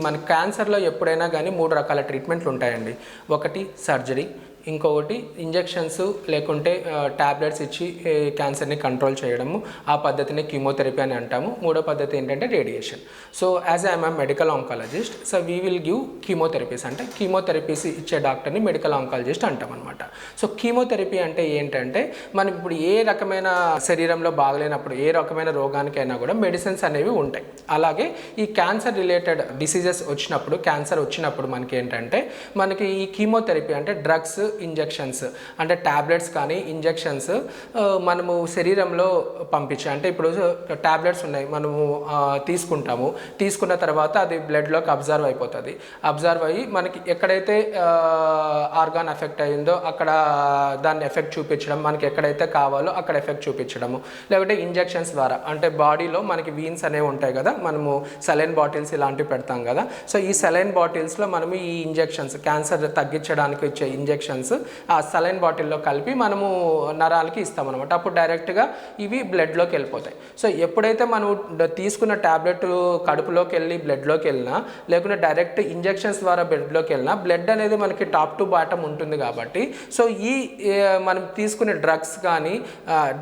మన క్యాన్సర్లో ఎప్పుడైనా కానీ 3 రకాల ట్రీట్మెంట్లు ఉంటాయండి. ఒకటి సర్జరీ, ఇంకొకటి ఇంజెక్షన్స్ లేకుంటే టాబ్లెట్స్ ఇచ్చి క్యాన్సర్ని కంట్రోల్ చేయడము, ఆ పద్ధతిని కీమోథెరపీ అని అంటాము. మూడో పద్ధతి ఏంటంటే radiation. So as I'm a medical oncologist, so we will give chemotherapies, అంటే కీమోథెరపీస్ ఇచ్చే డాక్టర్ని మెడికల్ ఆంకాలజిస్ట్ అంటాం అనమాట. సో కీమోథెరపీ అంటే ఏంటంటే మనం ఇప్పుడు ఏ రకమైన శరీరంలో బాగలేనప్పుడు ఏ రకమైన రోగానికైనా కూడా మెడిసిన్స్ అనేవి ఉంటాయి. అలాగే ఈ క్యాన్సర్ రిలేటెడ్ డిసీజెస్ వచ్చినప్పుడు, క్యాన్సర్ వచ్చినప్పుడు మనకి ఏంటంటే మనకి ఈ కీమోథెరపీ అంటే డ్రగ్స్, ఇంజెక్షన్స్ అంటే టాబ్లెట్స్ కానీ ఇంజెక్షన్స్ మనము శరీరంలో పంపించి, అంటే ఇప్పుడు టాబ్లెట్స్ ఉన్నాయి మనము తీసుకుంటాము, తీసుకున్న తర్వాత అది బ్లడ్లోకి అబ్జర్వ్ అయిపోతుంది. అబ్జర్వ్ అయ్యి మనకి ఎక్కడైతే ఆర్గాన్ ఎఫెక్ట్ అయ్యిందో అక్కడ దాన్ని ఎఫెక్ట్ చూపించడం, మనకి ఎక్కడైతే కావాలో అక్కడ ఎఫెక్ట్ చూపించడము. లేకపోతే ఇంజెక్షన్స్ ద్వారా, అంటే బాడీలో మనకి వీన్స్ అనేవి ఉంటాయి కదా, మనము సెలైన్ బాటిల్స్ ఇలాంటివి పెడతాం కదా. సో ఈ సెలైన్ బాటిల్స్లో మనము ఈ ఇంజెక్షన్స్, క్యాన్సర్ తగ్గించడానికి ఇచ్చే ఇంజెక్షన్స్ ఆ సెలైన్ బాటిల్లో కలిపి మనము నరాలకి ఇస్తామన్నమాట. అప్పుడు డైరెక్ట్గా ఇవి బ్లడ్లోకి వెళ్ళిపోతాయి. సో ఎప్పుడైతే మనం తీసుకున్న ట్యాబ్లెట్ కడుపులోకి వెళ్ళి బ్లడ్లోకి వెళ్ళినా, లేకుంటే డైరెక్ట్ ఇంజెక్షన్స్ ద్వారా బ్లడ్లోకి వెళ్ళినా, బ్లడ్ అనేది మనకి టాప్ టు బాటమ్ ఉంటుంది కాబట్టి, సో ఈ మనం తీసుకునే డ్రగ్స్ కానీ,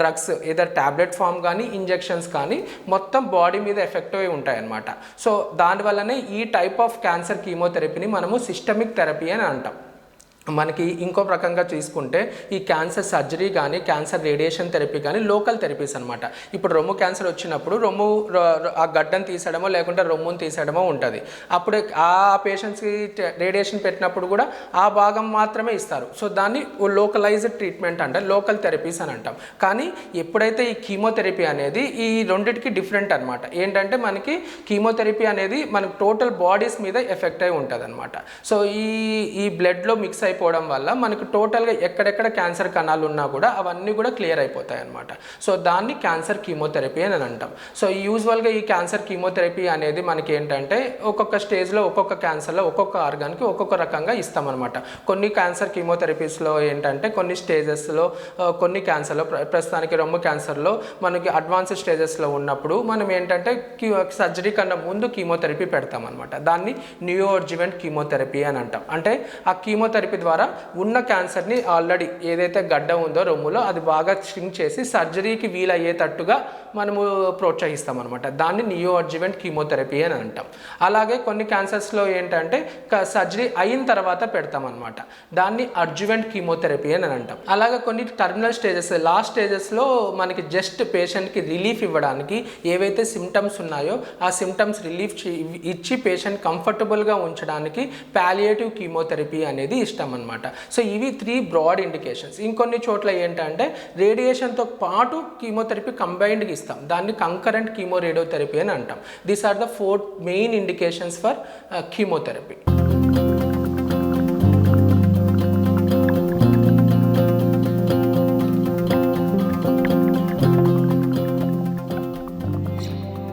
డ్రగ్స్ ఏదో ట్యాబ్లెట్ ఫామ్ కానీ ఇంజెక్షన్స్ కానీ మొత్తం బాడీ మీద ఎఫెక్ట్ అయి ఉంటాయి అన్నమాట. సో దానివల్లనే ఈ టైప్ ఆఫ్ క్యాన్సర్ కీమోథెరపీని మనము సిస్టమిక్ థెరపీ అని అంటాం. మనకి ఇంకో రకంగా తీసుకుంటే ఈ క్యాన్సర్ సర్జరీ కానీ, క్యాన్సర్ రేడియేషన్ థెరపీ కానీ లోకల్ థెరపీస్ అనమాట. ఇప్పుడు రొమ్ము క్యాన్సర్ వచ్చినప్పుడు ఆ గడ్డను తీసేయడమో లేకుంటే రొమ్మును తీసేయడమో ఉంటుంది. అప్పుడు ఆ పేషెంట్స్కి రేడియేషన్ పెట్టినప్పుడు కూడా ఆ భాగం మాత్రమే ఇస్తారు. సో దాన్ని లోకలైజ్డ్ ట్రీట్మెంట్ అంటే లోకల్ థెరపీస్ అని అంటాం. కానీ ఎప్పుడైతే ఈ కీమోథెరపీ అనేది ఈ రెండింటికి డిఫరెంట్ అనమాట. ఏంటంటే మనకి కీమోథెరపీ అనేది మనకి టోటల్ బాడీస్ మీద ఎఫెక్ట్ అయి ఉంటుంది అనమాట. సో ఈ బ్లడ్లో మిక్స్ అయిపోవడం వల్ల మనకు టోటల్గా ఎక్కడెక్కడ క్యాన్సర్ కణాలు ఉన్నా కూడా అవన్నీ కూడా క్లియర్ అయిపోతాయి అన్నమాట. సో దాన్ని క్యాన్సర్ కీమోథెరపీ అని అంటాం. సో యూజువల్గా ఈ క్యాన్సర్ కీమోథెరపీ అనేది మనకి ఏంటంటే ఒక్కొక్క స్టేజ్లో ఒక్కొక్క క్యాన్సర్లో ఒక్కొక్క ఆర్గాన్కి ఒక్కొక్క రకంగా ఇస్తామన్నమాట. కొన్ని క్యాన్సర్ కీమోథెరపీస్లో ఏంటంటే కొన్ని స్టేజెస్లో, కొన్ని క్యాన్సర్లో, ప్రస్తుతానికి రొమ్ము క్యాన్సర్లో మనకి అడ్వాన్స్ స్టేజెస్లో ఉన్నప్పుడు మనం ఏంటంటే సర్జరీ కన్నా ముందు కీమోథెరపీ పెడతామన్నమాట. దాన్ని నియోఅడ్జువెంట్ కీమోథెరపీ అని అంటాం. అంటే ఆ కీమోథెరపీ ద్వారా ఉన్న క్యాన్సర్ని ఆల్రెడీ ఏదైతే గడ్డ ఉందో రొమ్ములో అది బాగా స్ట్రింక్ చేసి సర్జరీకి వీలయ్యేటట్టుగా మనము ప్రోత్సహిస్తాం అనమాట. దాన్ని నియోఅడ్జువెంట్ కీమోథెరపీ అని అంటాం. అలాగే కొన్ని క్యాన్సర్స్లో ఏంటంటే సర్జరీ అయిన తర్వాత పెడతామన్నమాట. దాన్ని అడ్జువెంట్ కీమోథెరపీ అని అంటాం. అలాగే కొన్ని టర్మినల్ స్టేజెస్, లాస్ట్ స్టేజెస్లో మనకి జస్ట్ పేషెంట్కి రిలీఫ్ ఇవ్వడానికి ఏవైతే సిమ్టమ్స్ ఉన్నాయో ఆ సిమ్టమ్స్ రిలీఫ్ ఇచ్చి పేషెంట్ కంఫర్టబుల్గా ఉంచడానికి పాలియేటివ్ కీమోథెరపీ అనేది ఇష్టం అనమాట. సో ఇవి 3 బ్రాడ్ ఇండికేషన్స్. ఇంకొన్ని చోట్ల ఏంటంటే రేడియేషన్తో పాటు కీమోథెరపీ కంబైన్డ్గా ఇస్తాం. దాన్ని కంకరెంట్ కీమో రేడియోథెరపీ అని అంటాం. These are the 4 main indications for chemotherapy.